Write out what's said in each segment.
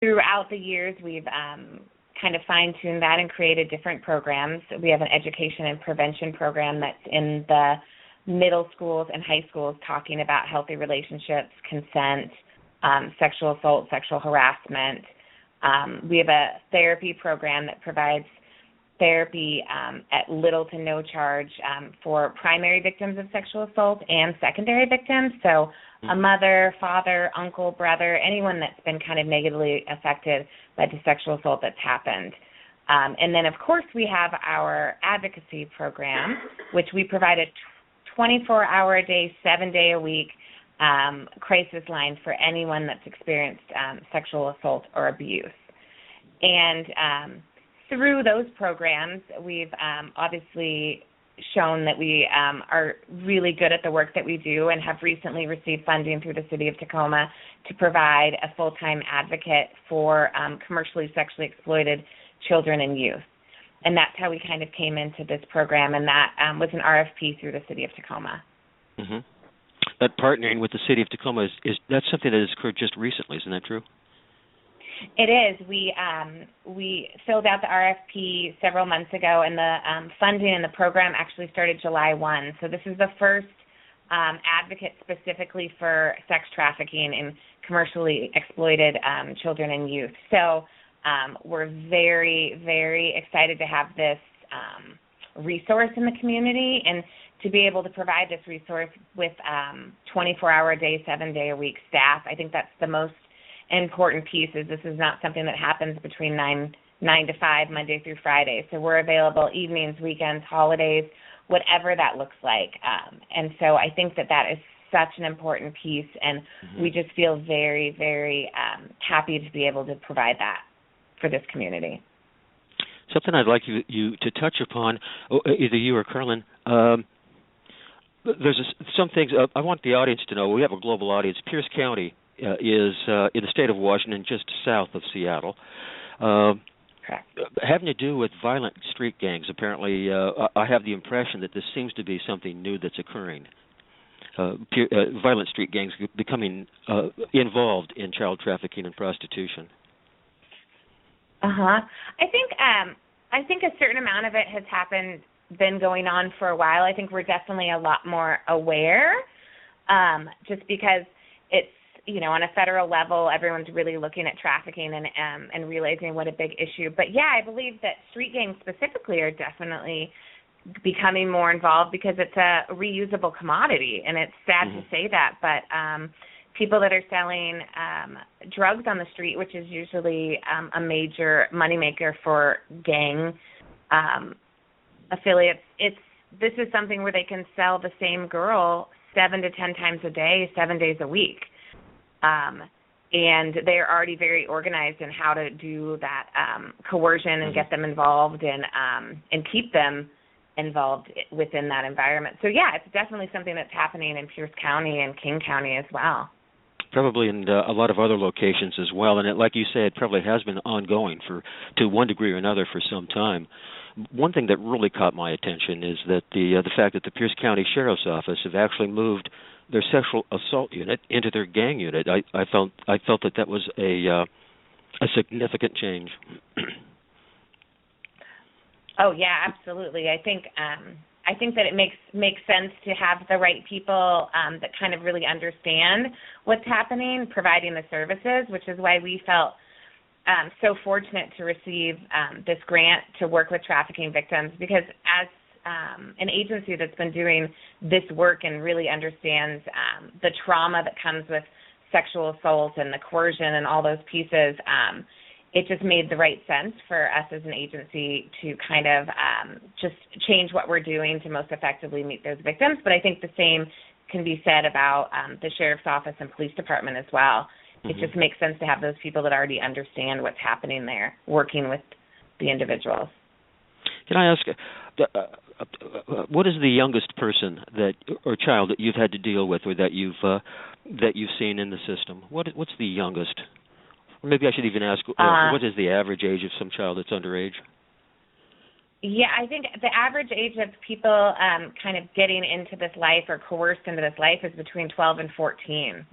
throughout the years, we've kind of fine-tuned that and created different programs. We have an education and prevention program that's in the middle schools and high schools talking about healthy relationships, consent, sexual assault, sexual harassment. We have a therapy program that provides therapy at little to no charge for primary victims of sexual assault and secondary victims. So a mother, father, uncle, brother, anyone that's been kind of negatively affected by the sexual assault that's happened. And then, of course, we have our advocacy program, which we provide a 24-hour-a-day, 7-day-a-week crisis line for anyone that's experienced sexual assault or abuse. And through those programs, we've obviously shown that we are really good at the work that we do and have recently received funding through the City of Tacoma to provide a full-time advocate for commercially sexually exploited children and youth. And that's how we kind of came into this program, and that was an RFP through the City of Tacoma. Mm-hmm. That partnering with the City of Tacoma, is that's something that has occurred just recently, isn't that true? It is. We filled out the RFP several months ago, and the funding in the program actually started July 1. So this is the first advocate specifically for sex trafficking and commercially exploited children and youth. So we're very, very excited to have this resource in the community and to be able to provide this resource with 24-hour-a-day, 7-day-a-week staff. I think that's the most important piece. Is this is not something that happens between 9 to 5, Monday through Friday. So we're available evenings, weekends, holidays, whatever that looks like. And so I think that that is such an important piece, and we just feel very, very happy to be able to provide that for this community. Something I'd like you to touch upon, either you or Carlyn. There's some things I want the audience to know. We have a global audience. Pierce County is in the state of Washington, just south of Seattle. Correct. Having to do with violent street gangs, apparently, I have the impression that this seems to be something new that's occurring. Violent street gangs becoming involved in child trafficking and prostitution. I think a certain amount of it has been going on for a while. I think we're definitely a lot more aware, just because it's, on a federal level, everyone's really looking at trafficking and realizing what a big issue. But yeah, I believe that street gangs specifically are definitely becoming more involved because it's a reusable commodity, and it's sad to say that, but people that are selling drugs on the street, which is usually a major moneymaker for gang affiliates, this is something where they can sell the same girl 7 to 10 times a day, 7 days a week. And they're already very organized in how to do that coercion and get them involved and keep them involved within that environment. So, yeah, it's definitely something that's happening in Pierce County and King County as well. Probably in a lot of other locations as well. And like you said, it probably has been ongoing to one degree or another for some time. One thing that really caught my attention is that the fact that the Pierce County Sheriff's Office have actually moved their sexual assault unit into their gang unit. I felt that was a significant change. Oh yeah, absolutely. I think that it makes sense to have the right people that kind of really understand what's happening, providing the services, which is why we felt so fortunate to receive this grant to work with trafficking victims, because as an agency that's been doing this work and really understands the trauma that comes with sexual assault and the coercion and all those pieces, it just made the right sense for us as an agency to kind of just change what we're doing to most effectively meet those victims. But I think the same can be said about the Sheriff's Office and Police Department as well. It just makes sense to have those people that already understand what's happening there, working with the individuals. Can I ask, what is the youngest person or child that you've had to deal with, or that you've seen in the system? What's the youngest? Or maybe I should even ask, what is the average age of some child that's underage? Yeah, I think the average age of people kind of getting into this life or coerced into this life is between 12 and 14.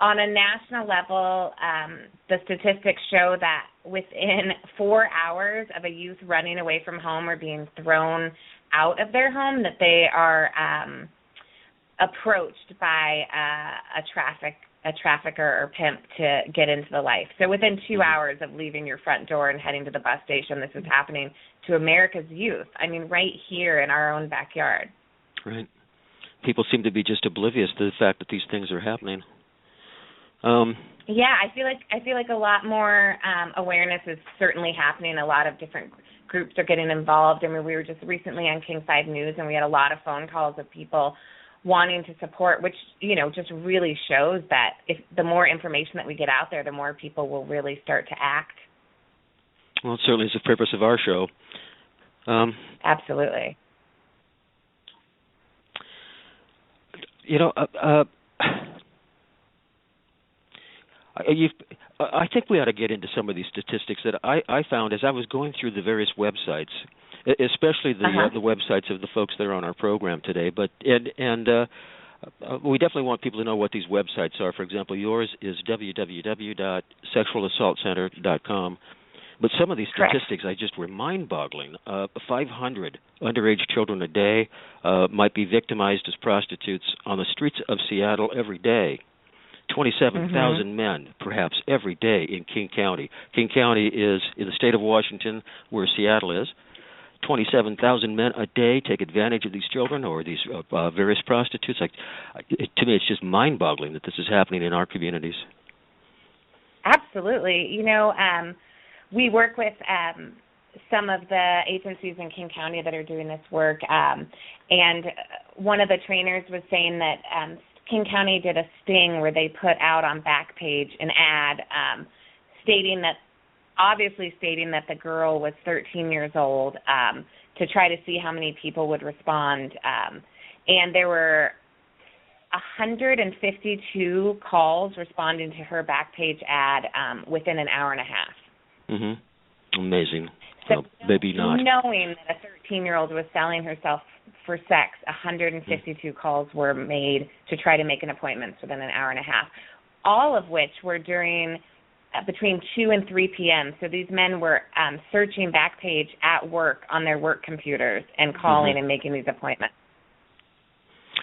On a national level, the statistics show that within 4 hours of a youth running away from home or being thrown out of their home, that they are approached by a trafficker or pimp to get into the life. So within 2 hours of leaving your front door and heading to the bus station, this is happening to America's youth. I mean, right here in our own backyard. Right. People seem to be just oblivious to the fact that these things are happening. Yeah, I feel like a lot more awareness is certainly happening. A lot of different groups are getting involved. I mean, we were just recently on Kingside News, and we had a lot of phone calls of people wanting to support, which, you know, just really shows that if the more information that we get out there, the more people will really start to act. Well, it certainly is the purpose of our show. Absolutely. You know, I think we ought to get into some of these statistics that I found as I was going through the various websites, especially the websites of the folks that are on our program today. But we definitely want people to know what these websites are. For example, yours is www.sexualassaultcenter.com. But some of these statistics were mind-boggling. 500 underage children a day might be victimized as prostitutes on the streets of Seattle every day. 27,000 men, perhaps, every day in King County. King County is in the state of Washington, where Seattle is. 27,000 men a day take advantage of these children or these various prostitutes. To me, it's just mind-boggling that this is happening in our communities. Absolutely. You know, we work with some of the agencies in King County that are doing this work, and one of the trainers was saying that King County did a sting where they put out on Backpage an ad stating that the girl was 13 years old to try to see how many people would respond. And there were 152 calls responding to her Backpage ad within an hour and a half. Amazing. So well, maybe not. Knowing that a 13-year-old was selling herself for sex, 152 calls were made to try to make an appointment within an hour and a half, all of which were during between 2 and 3 p.m. So these men were searching Backpage at work on their work computers and calling and making these appointments.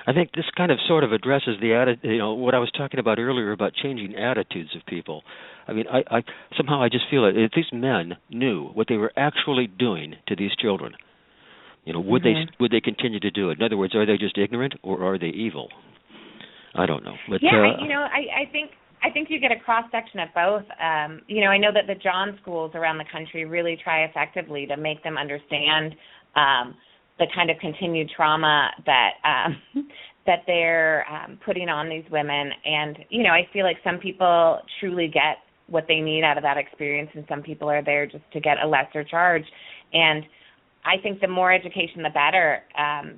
I think this kind of sort of addresses what I was talking about earlier about changing attitudes of people. I mean, I somehow just feel that if these men knew what they were actually doing to these children, would they continue to do it? In other words, are they just ignorant or are they evil? I don't know. But, I think you get a cross section of both. I know that the John schools around the country really try effectively to make them understand the kind of continued trauma that they're putting on these women. And, I feel like some people truly get what they need out of that experience, and some people are there just to get a lesser charge. And I think the more education, the better,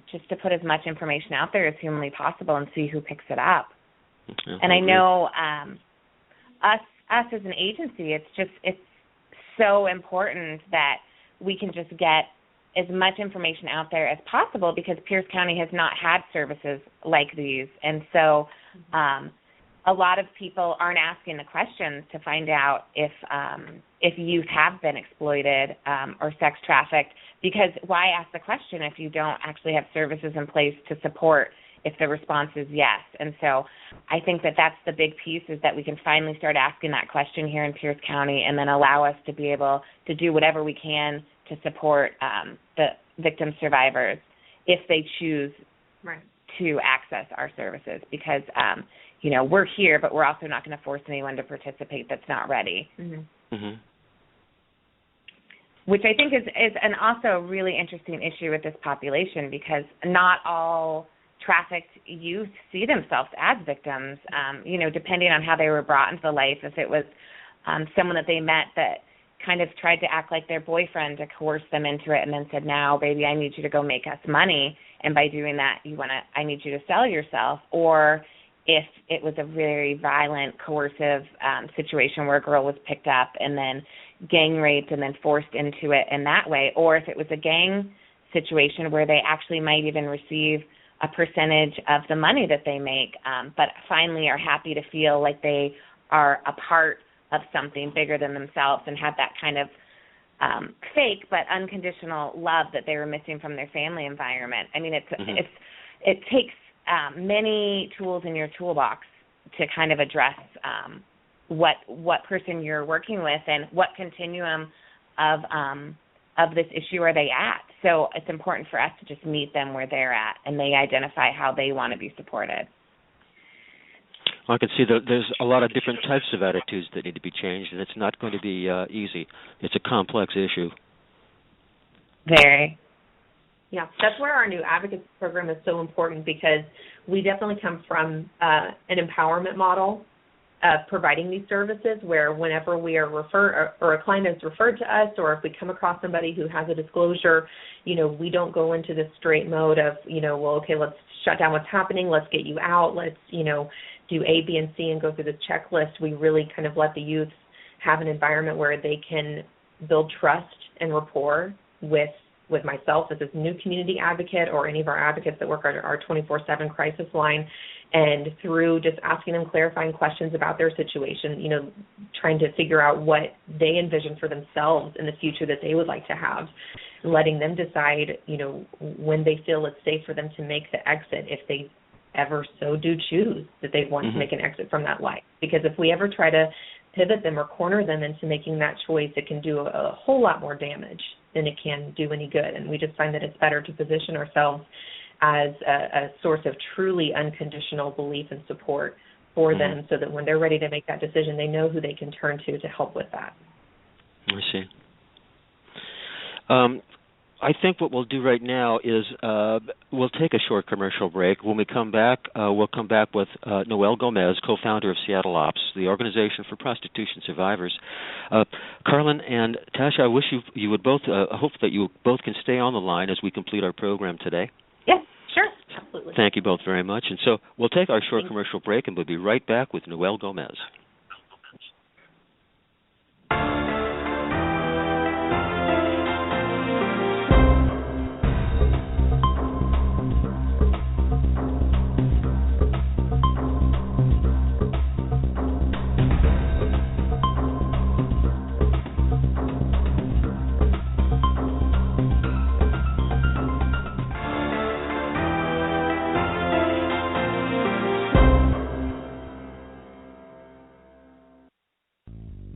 just to put as much information out there as humanly possible and see who picks it up. Yeah, and I know us as an agency, it's so important that we can just get as much information out there as possible, because Pierce County has not had services like these. And so a lot of people aren't asking the questions to find out if youth have been exploited or sex trafficked, because why ask the question if you don't actually have services in place to support if the response is yes? And so I think that that's the big piece, is that we can finally start asking that question here in Pierce County, and then allow us to be able to do whatever we can to support the victim survivors if they choose to access our services, because we're here, but we're also not going to force anyone to participate that's not ready. Which I think is an also really interesting issue with this population, because not all trafficked youth see themselves as victims, depending on how they were brought into the life. If it was someone that they met that kind of tried to act like their boyfriend to coerce them into it, and then said, now, baby, I need you to go make us money, and by doing that, I need you to sell yourself. Or if it was a very violent, coercive situation where a girl was picked up and then gang raped and then forced into it in that way, or if it was a gang situation where they actually might even receive a percentage of the money that they make, but finally are happy to feel like they are a part of something bigger than themselves and have that kind of fake but unconditional love that they were missing from their family environment. I mean, it takes many tools in your toolbox to kind of address what person you're working with and what continuum of this issue are they at. So it's important for us to just meet them where they're at, and they identify how they want to be supported. Well, I can see that there's a lot of different types of attitudes that need to be changed, and it's not going to be easy. It's a complex issue. Very. Yeah, that's where our new advocacy program is so important, because we definitely come from an empowerment model of providing these services, where whenever we are referred or a client is referred to us, or if we come across somebody who has a disclosure, we don't go into this straight mode of, well, okay, let's shut down what's happening, let's get you out, let's, do A, B, and C and go through this checklist. We really kind of let the youth have an environment where they can build trust and rapport with myself as a new community advocate, or any of our advocates that work our 24/7 crisis line, and through just asking them clarifying questions about their situation, trying to figure out what they envision for themselves in the future that they would like to have, letting them decide, when they feel it's safe for them to make the exit, if they ever so do choose that they want to make an exit from that life. Because if we ever try to pivot them or corner them into making that choice, it can do a whole lot more damage than it can do any good. And we just find that it's better to position ourselves as a source of truly unconditional belief and support for them, so that when they're ready to make that decision, they know who they can turn to help with that. I see. I think what we'll do right now is we'll take a short commercial break. When we come back, we'll come back with Noel Gomez, co-founder of Seattleops, the Organization for Prostitution Survivors. Carlyn and Tasha, I wish you would both, hope that you both can stay on the line as we complete our program today. Yes, sure. Absolutely. Thank you both very much. And so we'll take our short commercial break, and we'll be right back with Noel Gomez.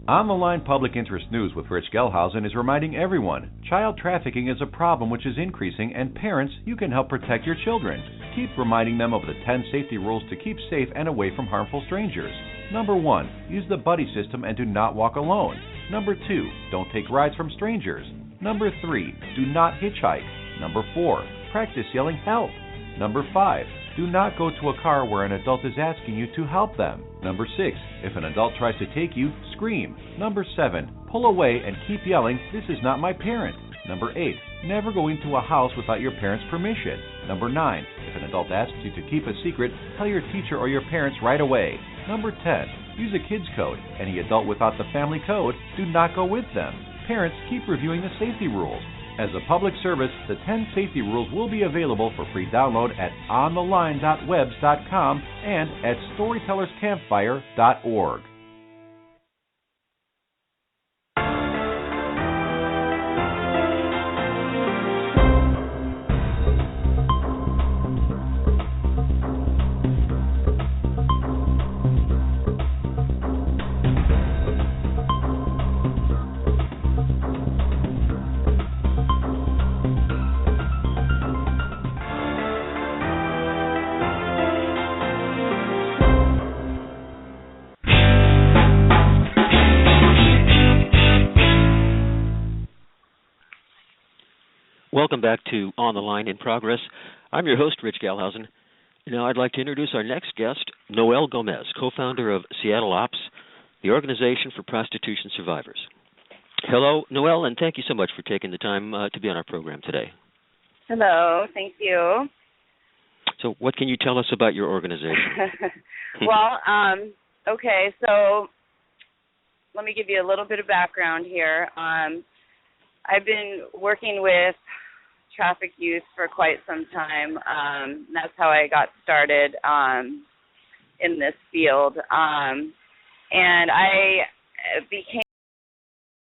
On the Line Public Interest News with Rich Gehlhausen is reminding everyone, child trafficking is a problem which is increasing, and parents, you can help protect your children. Keep reminding them of the 10 safety rules to keep safe and away from harmful strangers. Number 1, use the buddy system and do not walk alone. Number 2, don't take rides from strangers. Number 3, do not hitchhike. Number 4, practice yelling help. Number 5, do not go to a car where an adult is asking you to help them. Number 6, if an adult tries to take you, scream. Number 7, pull away and keep yelling, "This is not my parent." Number 8, never go into a house without your parents' permission. Number 9, if an adult asks you to keep a secret, tell your teacher or your parents right away. Number 10, use a kids code. Any adult without the family code, do not go with them. Parents, keep reviewing the safety rules. As a public service, the 10 safety rules will be available for free download at ontheline.webs.com and at storytellerscampfire.org. Welcome back to On the Line in Progress. I'm your host, Rich Gehlhausen. Now I'd like to introduce our next guest, Noel Gomez, co-founder of Seattleops, the Organization for Prostitution Survivors. Hello, Noel, and thank you so much for taking the time to be on our program today. Hello, thank you. So what can you tell us about your organization? Well, okay, so let me give you a little bit of background here. I've been working with traffic youth for quite some time. That's how I got started in this field. And I became